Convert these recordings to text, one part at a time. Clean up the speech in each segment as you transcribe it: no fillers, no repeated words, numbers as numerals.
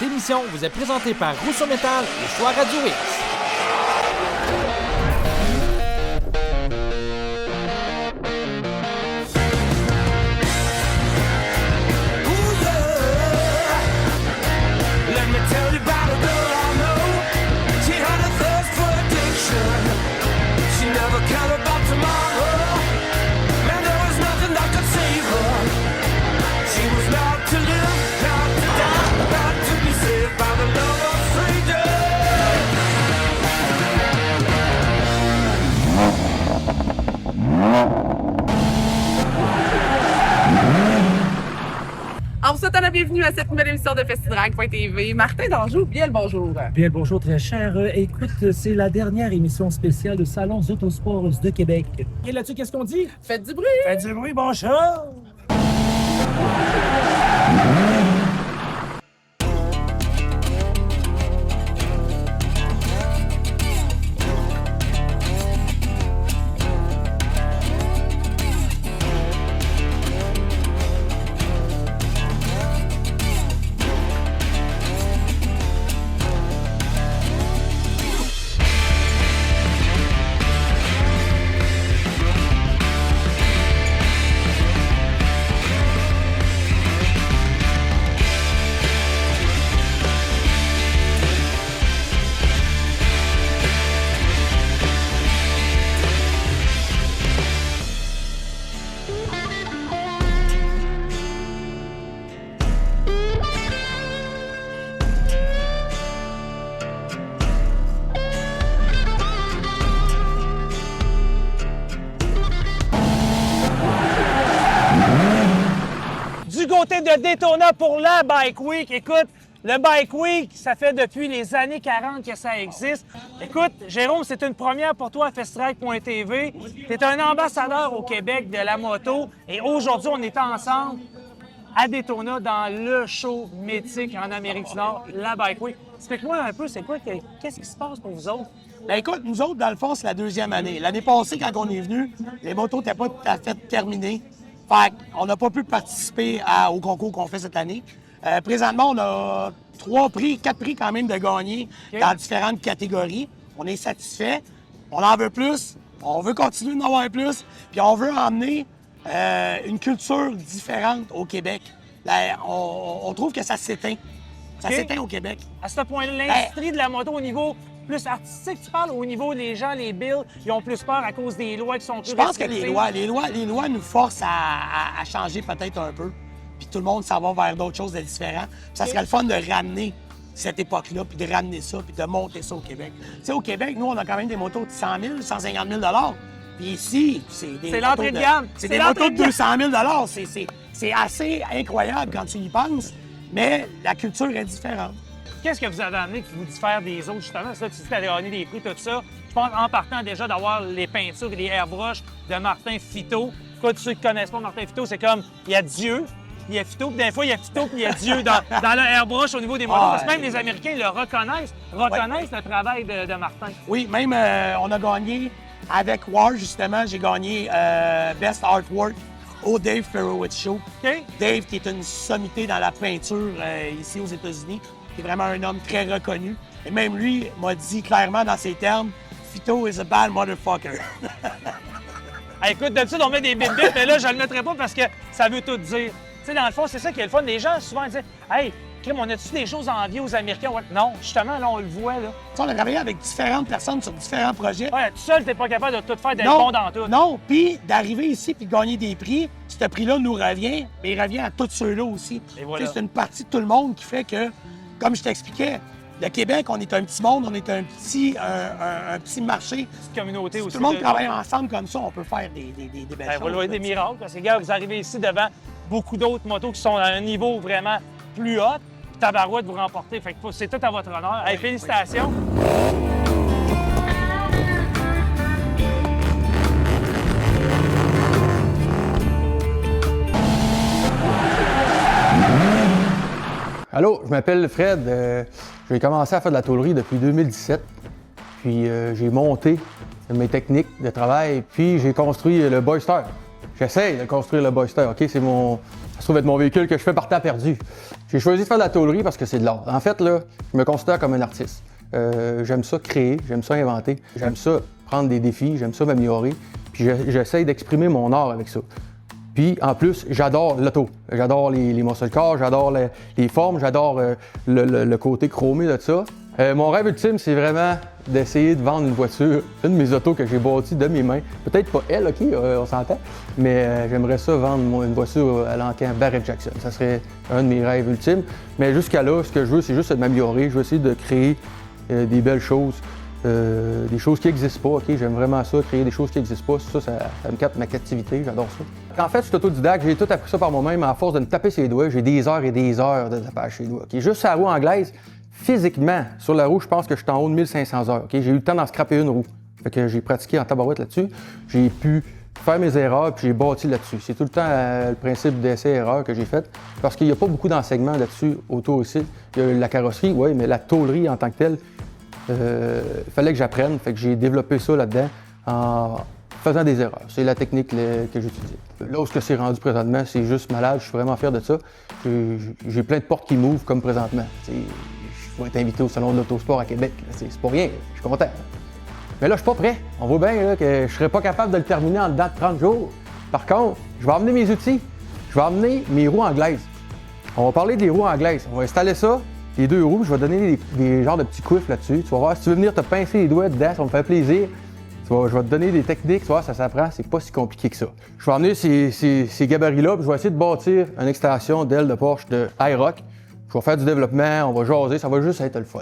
Cette émission vous est présentée par Rousseau Métal et Choix Radio X. On vous souhaite la bienvenue à cette nouvelle émission de Festidrag.tv. Martin Danjou, bien le bonjour. Bien le bonjour, très cher. Écoute, c'est la dernière émission spéciale de Salon Autosports de Québec. Et là-dessus, qu'est-ce qu'on dit? Faites du bruit! Faites du bruit, bon chat! Du côté de Daytona pour la Bike Week, écoute, le Bike Week, ça fait depuis les années 40 que ça existe. Écoute, Jérôme, c'est une première pour toi à Festidrag.tv. Tu es un ambassadeur au Québec de la moto et aujourd'hui, on est ensemble à Daytona dans le show mythique en Amérique du Nord, la Bike Week. Explique-moi un peu, c'est quoi, qu'est-ce qui se passe pour vous autres? Ben écoute, nous autres, dans le fond, c'est la deuxième année. L'année passée, quand on est venu, les motos n'étaient pas tout à fait terminées. Fait qu'on n'a pas pu participer au concours qu'on fait cette année. Présentement, on a 4 prix quand même de gagner dans différentes catégories. On est satisfait. On en veut plus. On veut continuer d'en avoir plus. Puis on veut emmener une culture différente au Québec. Là, on trouve que ça s'éteint. Ça s'éteint au Québec. À ce point-là, l'industrie de la moto au niveau plus artistique, tu parles au niveau des gens, les bills, ils ont plus peur à cause des lois qui sont plus Je pense que restrictives. les lois nous forcent à changer peut-être un peu. Puis tout le monde s'en va vers d'autres choses de différents. Puis ça serait le fun de ramener cette époque-là, puis de ramener ça, puis de monter ça au Québec. Tu sais, au Québec, nous, on a quand même des motos de 100 000, 150 000 Puis ici, c'est l'entrée de gamme. C'est des motos de 200 000 C'est assez incroyable quand tu y penses, mais la culture est différente. Qu'est-ce que vous avez amené qui vous diffère des autres, justement? Ça, tu dis que tu as gagné des prix, tout ça. Je pense, en partant déjà, d'avoir les peintures et les airbrushes de Martin Fiteau. Quoi, ceux qui ne connaissent pas Martin Fiteau, c'est comme, il y a Dieu, puis il y a Fiteau, puis des fois, il y a Fiteau, puis il y a Dieu dans le airbrush au niveau des motos. Parce que même les Américains le reconnaissent le travail de Martin. Oui, même on a gagné avec War, justement, j'ai gagné Best Artwork au Dave Ferrowitz Show. OK. Dave, qui est une sommité dans la peinture ici aux États-Unis, qui est vraiment un homme très reconnu. Et même lui m'a dit clairement dans ses termes, Fito is a bad motherfucker. Écoute, d'habitude, on met des bip mais là, je le mettrai pas parce que ça veut tout dire. Tu sais, dans le fond, c'est ça qui est le fun. Les gens, souvent, disent « Hey, Kim, on a-tu des choses à envier aux Américains? » Ouais. Non, justement, là, on le voit, là. On a travaillé avec différentes personnes sur différents projets. Ouais, tout seul, t'es pas capable de tout faire, d'être bon dans tout. Non, puis d'arriver ici puis de gagner des prix, ce prix-là nous revient, mais il revient à tous ceux-là aussi. Et voilà. C'est une partie de tout le monde qui fait que, comme je t'expliquais, le Québec, on est un petit monde, on est un petit marché. Petite communauté Si aussi. tout le monde travaille ensemble comme ça, on peut faire des belles choses. Voilà, des miracles. Parce que, gars, vous arrivez ici devant beaucoup d'autres motos qui sont à un niveau vraiment plus haut. Puis tabarouette, vous remportez. Fait que c'est tout à votre honneur. Hey, félicitations. Allô, je m'appelle Fred. J'ai commencé à faire de la tôlerie depuis 2017. Puis j'ai monté mes techniques de travail. Puis j'ai construit le Boyster. J'essaye de construire le Boyster, OK? Ça se trouve être mon véhicule que je fais par temps perdu. J'ai choisi de faire de la tôlerie parce que c'est de l'art. En fait, là, je me considère comme un artiste. J'aime ça créer, j'aime ça inventer, j'aime ça prendre des défis, j'aime ça m'améliorer. Puis j'essaye d'exprimer mon art avec ça. Puis en plus, j'adore l'auto. J'adore les muscle cars, j'adore les formes, j'adore le côté chromé de ça. Mon rêve ultime, c'est vraiment d'essayer de vendre une voiture, une de mes autos que j'ai bâtie de mes mains. Peut-être pas elle, OK, on s'entend, mais j'aimerais ça vendre une voiture à l'encan Barrett-Jackson. Ça serait un de mes rêves ultimes. Mais jusqu'à là, ce que je veux, c'est juste de m'améliorer. Je veux essayer de créer des belles choses, des choses qui n'existent pas, OK? J'aime vraiment ça, créer des choses qui n'existent pas. Ça me capte ma captivité, j'adore ça. En fait, je suis autodidacte, j'ai tout appris ça par moi-même. À force de me taper ses doigts, j'ai des heures et des heures de tapage sur les doigts. OK? Juste sur la roue anglaise, physiquement, sur la roue, je pense que je suis en haut de 1500 heures. OK? J'ai eu le temps d'en scraper une roue. Fait que j'ai pratiqué en tabarouette là-dessus. J'ai pu faire mes erreurs, puis j'ai bâti là-dessus. C'est tout le temps le principe d'essai-erreur que j'ai fait, parce qu'il n'y a pas beaucoup d'enseignements là-dessus autour ici. Il y a la carrosserie, oui, mais la tôlerie en tant que telle, il fallait que j'apprenne. Fait que j'ai développé ça là-dedans en faisant des erreurs. C'est la technique que j'utilise. Là où c'est rendu présentement, c'est juste malade. Je suis vraiment fier de ça. J'ai plein de portes qui m'ouvrent comme présentement. Je vais être invité au Salon de l'Autosport à Québec. C'est pas rien. Je suis content. Mais là, je suis pas prêt. On voit bien là, que je serais pas capable de le terminer en dedans de 30 jours. Par contre, je vais emmener mes outils. Je vais emmener mes roues anglaises. On va parler des roues anglaises. On va installer ça, les deux roues. Je vais donner des genres de petits couffles là-dessus. Tu vas voir, si tu veux venir te pincer les doigts dedans, ça va me faire plaisir. Je vais te donner des techniques. Tu vois, ça s'apprend. C'est pas si compliqué que ça. Je vais emmener ces gabarits-là, puis je vais essayer de bâtir une extension d'aile de Porsche de iRock. Je vais faire du développement, on va jaser, ça va juste être le fun.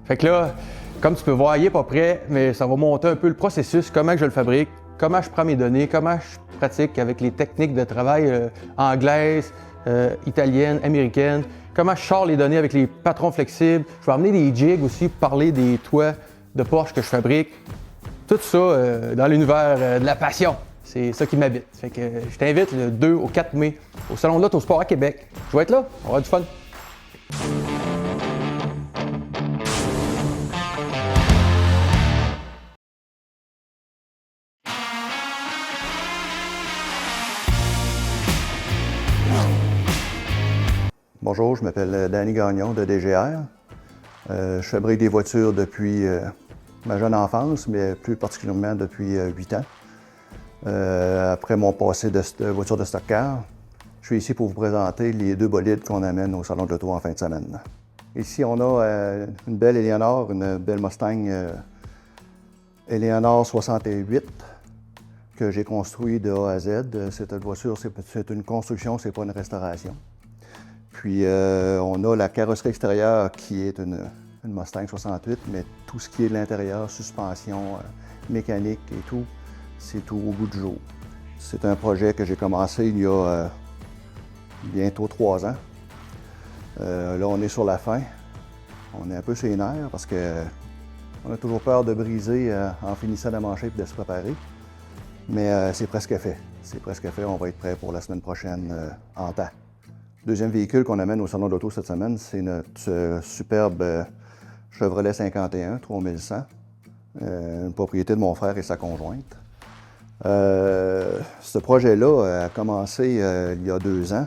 Fait que là, comme tu peux voir, il n'est pas prêt, mais ça va monter un peu le processus, comment je le fabrique, comment je prends mes données, comment je pratique avec les techniques de travail anglaises, italiennes, américaines, comment je sors les données avec les patrons flexibles. Je vais emmener des jigs aussi pour parler des toits de Porsche que je fabrique. Tout ça dans l'univers de la passion. C'est ça qui m'habite. Fait que je t'invite le 2 au 4 mai au Salon de l'Autosport à Québec. Je vais être là, on va avoir du fun. Bonjour, je m'appelle Danny Gagnon de DGR. Je fabrique des voitures depuis ma jeune enfance, mais plus particulièrement depuis 8 ans. Après mon passé de voiture de stock car, je suis ici pour vous présenter les deux bolides qu'on amène au Salon de l'Auto en fin de semaine. Ici, on a une belle Eleanor, une belle Mustang Eleanor 68 que j'ai construit de A à Z. Cette voiture, c'est une construction, c'est pas une restauration. Puis, on a la carrosserie extérieure qui est une Mustang 68, mais tout ce qui est de l'intérieur, suspension, mécanique et tout, c'est tout au bout du jour. C'est un projet que j'ai commencé il y a bientôt 3 ans. Là, on est sur la fin. On est un peu sur les nerfs parce qu'on a toujours peur de briser en finissant la manchette et de se préparer. Mais c'est presque fait. C'est presque fait. On va être prêt pour la semaine prochaine en temps. Deuxième véhicule qu'on amène au Salon de l'Auto cette semaine, c'est notre superbe Chevrolet 51 3100, une propriété de mon frère et sa conjointe. Ce projet-là a commencé il y a 2 ans.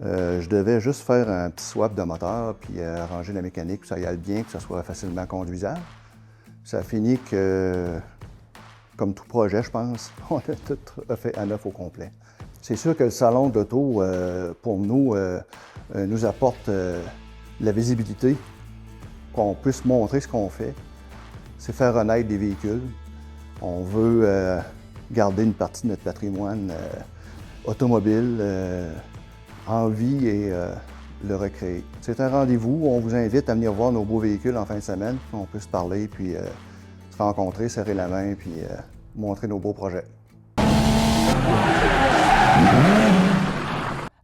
Je devais juste faire un petit swap de moteur puis arranger la mécanique, que ça y aille bien, que ça soit facilement conduisable. Ça a fini que, comme tout projet, je pense, on a tout fait à neuf au complet. C'est sûr que le salon d'auto, pour nous, nous apporte la visibilité, qu'on puisse montrer ce qu'on fait. C'est faire renaître des véhicules. On veut garder une partie de notre patrimoine automobile en vie et le recréer. C'est un rendez-vous où on vous invite à venir voir nos beaux véhicules en fin de semaine, puis on peut se parler, puis se rencontrer, serrer la main, puis montrer nos beaux projets.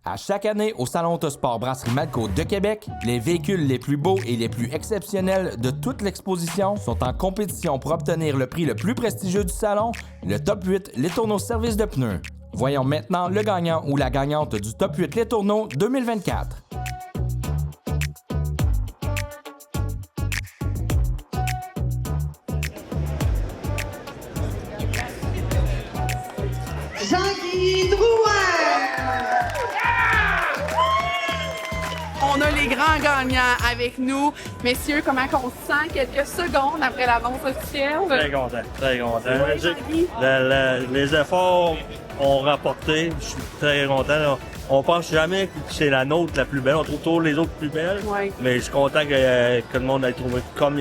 À chaque année, au Salon Autosport Brasserie Malco de Québec, les véhicules les plus beaux et les plus exceptionnels de toute l'exposition sont en compétition pour obtenir le prix le plus prestigieux du salon, le Top 8 Les Tourneaux Service de pneus. Voyons maintenant le gagnant ou la gagnante du Top 8 Les Tourneaux 2024. Jean-Guy Denis Drouin! On a les grands gagnants avec nous. Messieurs, comment on se sent quelques secondes après l'annonce officielle? Très content, très content. Oui, Jean-Guy? Les efforts ont rapporté. Je suis très content. Là. On pense jamais que c'est la nôtre la plus belle. On trouve toujours les autres plus belles. Oui. Mais je suis content que le monde ait trouvé comme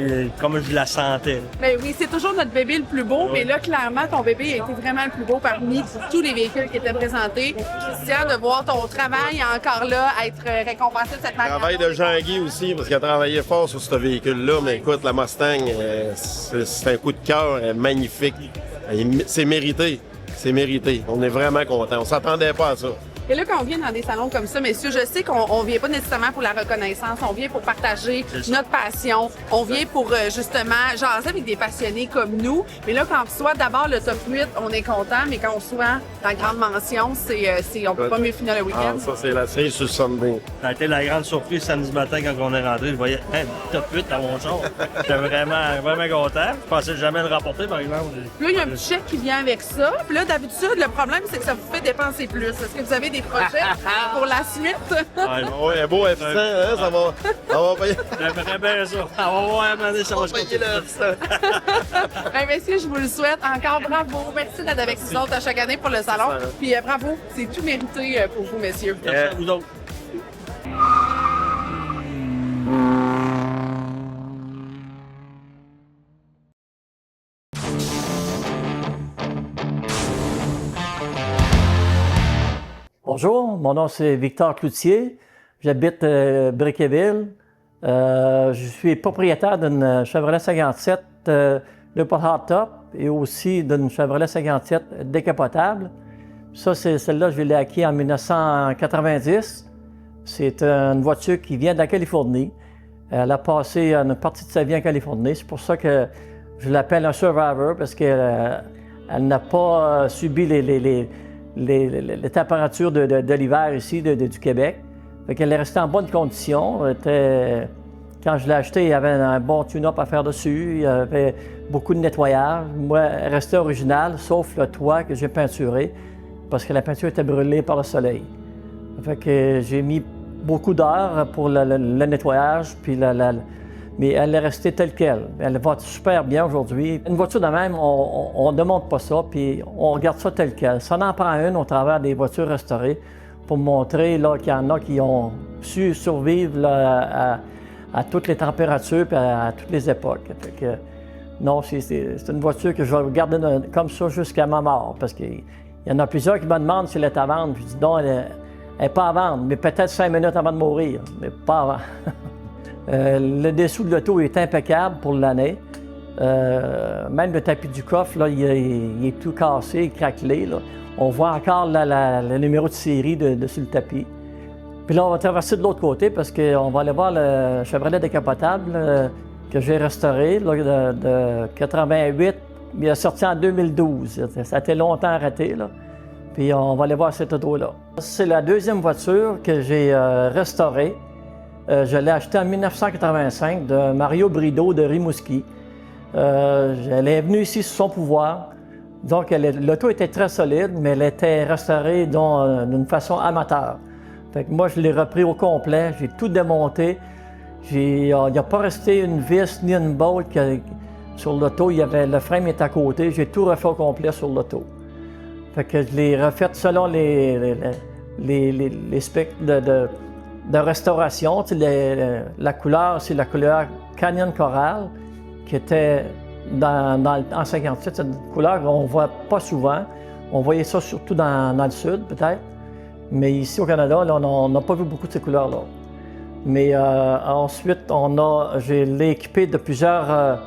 je la sentais. Ben oui, c'est toujours notre bébé le plus beau, Oui. mais là, clairement, ton bébé a été vraiment le plus beau parmi tous les véhicules qui étaient présentés. Christian, de voir ton travail encore là, être récompensé de cette manière. Le travail de Jean-Guy aussi, parce qu'il a travaillé fort sur ce véhicule-là. Mais écoute, la Mustang, c'est un coup de cœur magnifique. C'est mérité. C'est mérité. On est vraiment contents. On s'attendait pas à ça. Et là, quand on vient dans des salons comme ça, messieurs, je sais qu'on vient pas nécessairement pour la reconnaissance, on vient pour partager notre passion, on vient pour justement jaser avec des passionnés comme nous. Mais là, quand on reçoit d'abord le top 8, on est content, mais quand on reçoit la grande mention, on peut pas mieux finir le week-end. Ah, ça, c'est la série sur le Sunday. Ça a été la grande surprise samedi matin quand on est rentré. Je voyais top 8 dans mon char. J'étais vraiment, vraiment content. Je pensais jamais le rapporter, par exemple. Puis là, il y a un petit chèque qui vient avec ça. Puis là, d'habitude, le problème, c'est que ça vous fait dépenser plus. Est-ce que vous avez des projets pour la suite? Oui, un beau F100, hein, ça va payer. J'aimerais bien ça. On va voir un moment donné, ça va se payer le F100. Ben, messieurs, je vous le souhaite. Encore bravo. Merci d'être avec nous autres à chaque année pour le salon. Puis bravo. C'est tout mérité pour vous, messieurs. Merci à vous autres. Bonjour, mon nom c'est Victor Cloutier. J'habite Briqueville. Je suis propriétaire d'une Chevrolet 57 Newport Hardtop et aussi d'une Chevrolet 57 décapotable. Ça, celle-là, je l'ai acquis en 1990. C'est une voiture qui vient de la Californie. Elle a passé une partie de sa vie en Californie. C'est pour ça que je l'appelle un survivor, parce qu'elle n'a pas subi les températures de l'hiver ici du Québec. Fait qu'elle est restée en bonne condition. Quand je l'ai achetée, il y avait un bon tune-up à faire dessus. Il y avait beaucoup de nettoyage. Moi, elle restait originale, sauf le toit que j'ai peinturé, parce que la peinture était brûlée par le soleil. Fait que j'ai mis beaucoup d'heures pour le nettoyage, puis mais elle est restée telle qu'elle. Elle va super bien aujourd'hui. Une voiture de même, on ne démonte pas ça, puis on regarde ça tel quel. Ça en prend une au travers des voitures restaurées pour montrer qu'il y en a qui ont su survivre là, à toutes les températures et à toutes les époques. Fait que, non, c'est une voiture que je vais garder comme ça jusqu'à ma mort, parce qu'il y en a plusieurs qui me demandent si elle est à vendre. Je dis non, elle n'est pas à vendre, mais peut-être 5 minutes avant de mourir, mais pas avant. Le dessous de l'auto est impeccable pour l'année. Même le tapis du coffre, là, il est tout cassé, craquelé. Là. On voit encore le numéro de série sur le tapis. Puis là, on va traverser de l'autre côté parce qu'on va aller voir le Chevrolet décapotable que j'ai restauré là, de 88. Il est sorti en 2012. Ça a été longtemps arrêté. Là. Puis on va aller voir cette auto-là. C'est la deuxième voiture que j'ai restaurée. Je l'ai achetée en 1985 de Mario Brideau de Rimouski. Elle est venue ici sous son pouvoir. Donc, l'auto était très solide, mais elle était restaurée d'une façon amateur. Fait que moi, je l'ai repris au complet, j'ai tout démonté. Il n'y a pas resté une vis ni une bolt sur l'auto. Le frame est à côté, j'ai tout refait au complet sur l'auto. Fait que je l'ai refait selon les specs de restauration. La couleur, c'est la couleur Canyon Coral, qui était en 57, c'est une couleur qu'on ne voit pas souvent. On voyait ça surtout dans le sud, peut-être. Mais ici, au Canada, là, on n'a pas vu beaucoup de ces couleurs-là. Mais ensuite, je l'ai équipé de plusieurs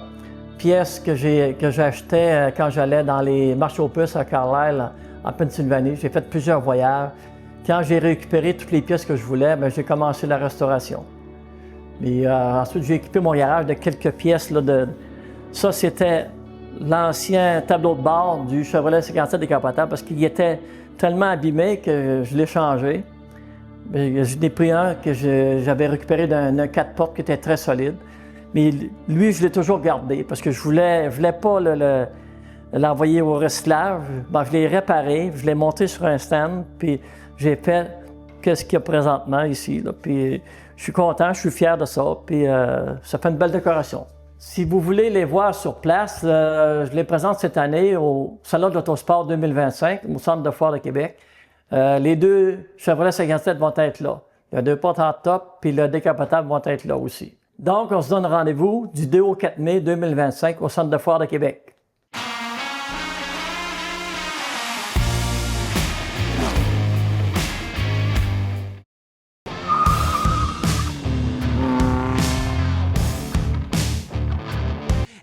pièces que j'achetais quand j'allais dans les marchés aux puces à Carlisle, en Pennsylvanie. J'ai fait plusieurs voyages. Quand j'ai récupéré toutes les pièces que je voulais, j'ai commencé la restauration. Et ensuite, j'ai équipé mon garage de quelques pièces. Là, ça, c'était l'ancien tableau de bord du Chevrolet 57 décapotable parce qu'il était tellement abîmé que je l'ai changé. Je n'ai pris un que j'avais récupéré d'un 4 portes qui était très solide. Mais lui, je l'ai toujours gardé parce que je voulais pas l'envoyer au recyclage. Ben, je l'ai réparé, je l'ai monté sur un stand, puis j'ai fait ce qu'il y a présentement ici. Là. Puis je suis content, je suis fier de ça, puis ça fait une belle décoration. Si vous voulez les voir sur place, je les présente cette année au Salon de l'Autosport 2025, au Centre de foire de Québec. Les deux Chevrolet 57 vont être là. Le 2 portes hardtop puis le décapotable vont être là aussi. Donc, on se donne rendez-vous du 2 au 4 mai 2025 au Centre de foire de Québec.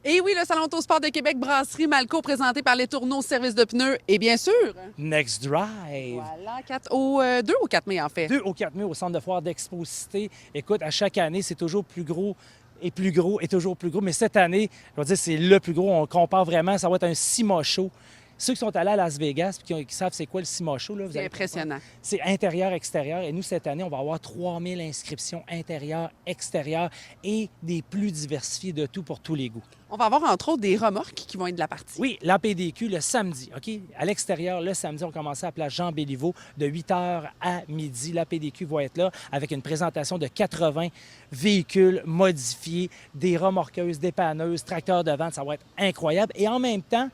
Et oui, le Salon Autosport de Québec, Brasserie Malco, présenté par Les Tourneaux Service de pneus. Et bien sûr, Next Drive. voilà, 2 au 4 mai, en fait. 2 au 4 mai au Centre de foire d'Expo-Cité. Écoute, à chaque année, c'est toujours plus gros et plus gros et toujours plus gros. Mais cette année, je vais dire, c'est le plus gros. On compare vraiment, ça va être un SIMA show. Ceux qui sont allés à Las Vegas et qui savent c'est quoi le SIMA show, là, vous C'est allez impressionnant. comprendre. C'est intérieur-extérieur. Et nous, cette année, on va avoir 3000 inscriptions intérieur-extérieur et des plus diversifiées de tout pour tous les goûts. On va avoir, entre autres, des remorques qui vont être de la partie. Oui, l'APDQ le samedi, OK? À l'extérieur, le samedi, on commence à la place Jean-Béliveau de 8h à midi. L'APDQ va être là avec une présentation de 80 véhicules modifiés, des remorqueuses, dépanneuses, tracteurs de vente. Ça va être incroyable. Et en même temps,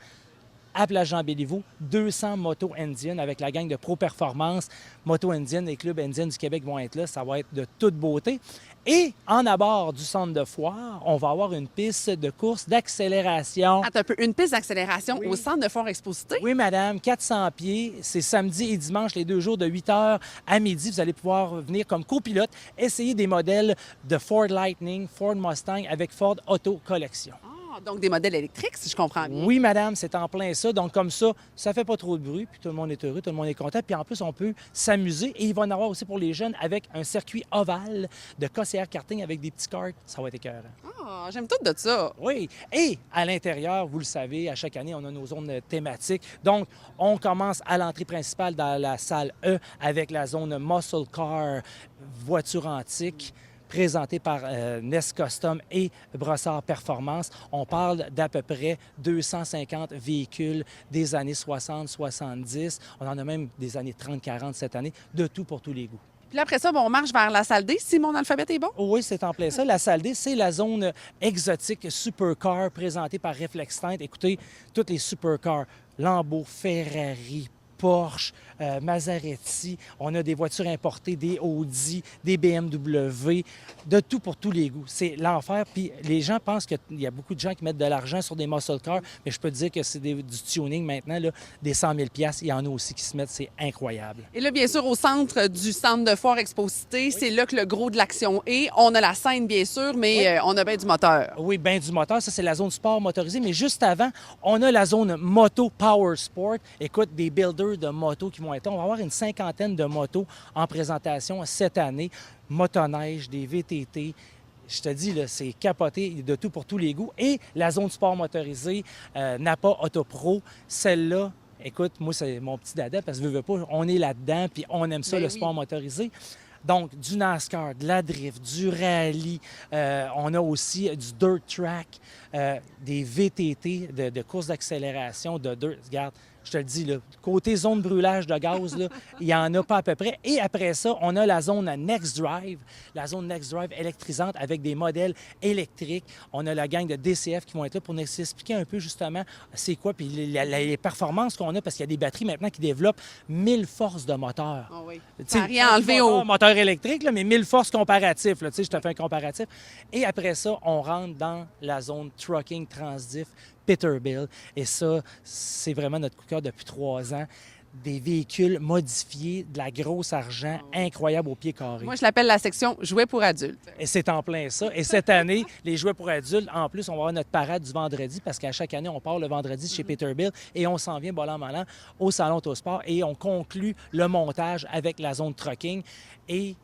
à Place Jean-Béliveau, 200 motos Indian avec la gang de Pro Performance. Moto Indian et Club Indian du Québec vont être là. Ça va être de toute beauté. Et en abord du centre de foire, on va avoir une piste de course d'accélération. Attends un peu, une piste d'accélération au Centre de foire Expo-Cité. Oui, madame, 400 pieds. C'est samedi et dimanche, les 2 jours de 8h à midi. Vous allez pouvoir venir comme copilote, essayer des modèles de Ford Lightning, Ford Mustang avec Ford Auto Collection. Donc des modèles électriques, si je comprends bien. Oui, madame, c'est en plein ça. Donc, comme ça fait pas trop de bruit, puis tout le monde est heureux, tout le monde est content. Puis en plus, on peut s'amuser. Et il va en avoir aussi pour les jeunes avec un circuit ovale de KCR karting avec des petits karts. Ça va être écœurant. Ah, j'aime tout de ça. Oui. Et à l'intérieur, vous le savez, à chaque année, on a nos zones thématiques. Donc, on commence à l'entrée principale dans la salle E avec la zone Muscle Car, voiture antique, présenté par Nest Custom et Brossard Performance. On parle d'à peu près 250 véhicules des années 60-70. On en a même des années 30-40 cette année, de tout pour tous les goûts. Puis là, après ça, on marche vers la salle D, si mon alphabet est bon. Oui, c'est en plein ça. La salle D, c'est la zone exotique supercar présentée par Reflex Tint. Écoutez, toutes les supercars, Lambo, Ferrari, Porsche, Maserati, on a des voitures importées, des Audi, des BMW, de tout pour tous les goûts. C'est l'enfer. Puis les gens pensent qu'il y a beaucoup de gens qui mettent de l'argent sur des muscle cars, mais je peux te dire que c'est du tuning maintenant, là, des 100 000 $. Il y en a aussi qui se mettent, c'est incroyable. Et là, bien sûr, au centre du Centre de foire Expo-Cité, c'est là que le gros de l'action est. On a la scène, bien sûr, mais on a bien du moteur. Oui, bien du moteur. Ça, c'est la zone sport motorisé. Mais juste avant, on a la zone moto power sport. Écoute, des builders de motos qui vont être là. On va avoir une 50aine de motos en présentation cette année. Motoneige, des VTT. Je te dis, là, c'est capoté de tout pour tous les goûts. Et la zone sport motorisé, Napa Auto Pro, celle-là, écoute, moi, c'est mon petit dada parce que veux pas, on est là-dedans puis on aime ça, Ben le oui. sport motorisé. Donc, du NASCAR, de la drift, du rallye. On a aussi du dirt track, des VTT, de courses d'accélération, de dirt. Regarde, je te le dis, là, côté zone brûlage de gaz, là, il n'y en a pas à peu près. Et après ça, on a la zone Next Drive, la zone Next Drive électrisante avec des modèles électriques. On a la gang de DCF qui vont être là pour nous expliquer un peu justement c'est quoi, puis les performances qu'on a, parce qu'il y a des batteries maintenant qui développent 1000 forces de moteur. Ah oui. Tu Ça sais, n'a rien enlevé au... moteur électrique, là, mais 1000 forces comparatifs. Là, tu sais, je te fais un comparatif. Et après ça, on rentre dans la zone trucking transdiff Peterbilt. Et ça, c'est vraiment notre coup de cœur depuis 3 ans. Des véhicules modifiés, de la grosse argent, incroyable au pied carré. Moi, je l'appelle la section jouets pour adultes. Et c'est en plein ça. Et cette année, les jouets pour adultes, en plus, on va avoir notre parade du vendredi parce qu'à chaque année, on part le vendredi chez Peterbilt et on s'en vient, bollant malin, au Salon Autosport et on conclut le montage avec la zone trucking. Et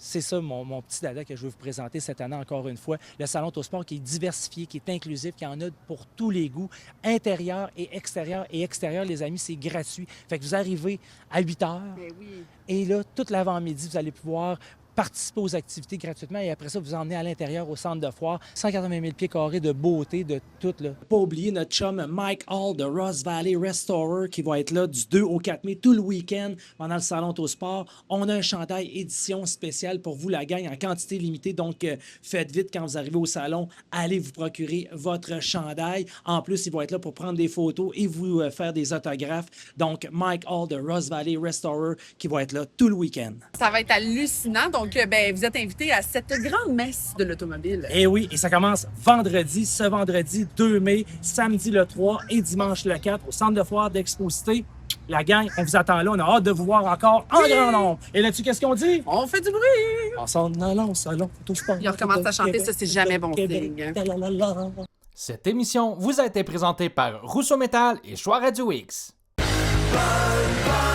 c'est ça mon petit dada que je veux vous présenter cette année encore une fois. Le Salon Autosport qui est diversifié, qui est inclusif, qui en a pour tous les goûts, intérieur et extérieur. Et extérieur, les amis, c'est gratuit. Fait que vous arrivez à 8 h Ben oui. et là, toute l'avant-midi, vous allez pouvoir participer aux activités gratuitement et après ça, vous emmenez à l'intérieur au centre de foire. 180 000 pieds carrés de beauté, de tout. Là. Pas oublier notre chum Mike Hall de Ross Valley Restorer qui va être là du 2 au 4 mai tout le week-end pendant le Salon Autosport. On a un chandail édition spéciale pour vous, la gang, en quantité limitée. Donc, faites vite quand vous arrivez au salon. Allez vous procurer votre chandail. En plus, ils vont être là pour prendre des photos et vous faire des autographes. Donc, Mike Hall de Ross Valley Restorer qui va être là tout le week-end. Ça va être hallucinant. Donc, vous êtes invités à cette grande messe de l'automobile. Et oui, et ça commence vendredi, ce vendredi 2 mai, samedi le 3 et dimanche le 4 au centre de foire d'Exposité. La gang, on vous attend là. On a hâte de vous voir encore en grand nombre. Et là-dessus, qu'est-ce qu'on dit? On fait du bruit! On s'en allant au salon. Il recommence à chanter, ça, c'est jamais bon signe. Cette émission vous a été présentée par Rousseau Métal et Choix Radio X. Bye, bye.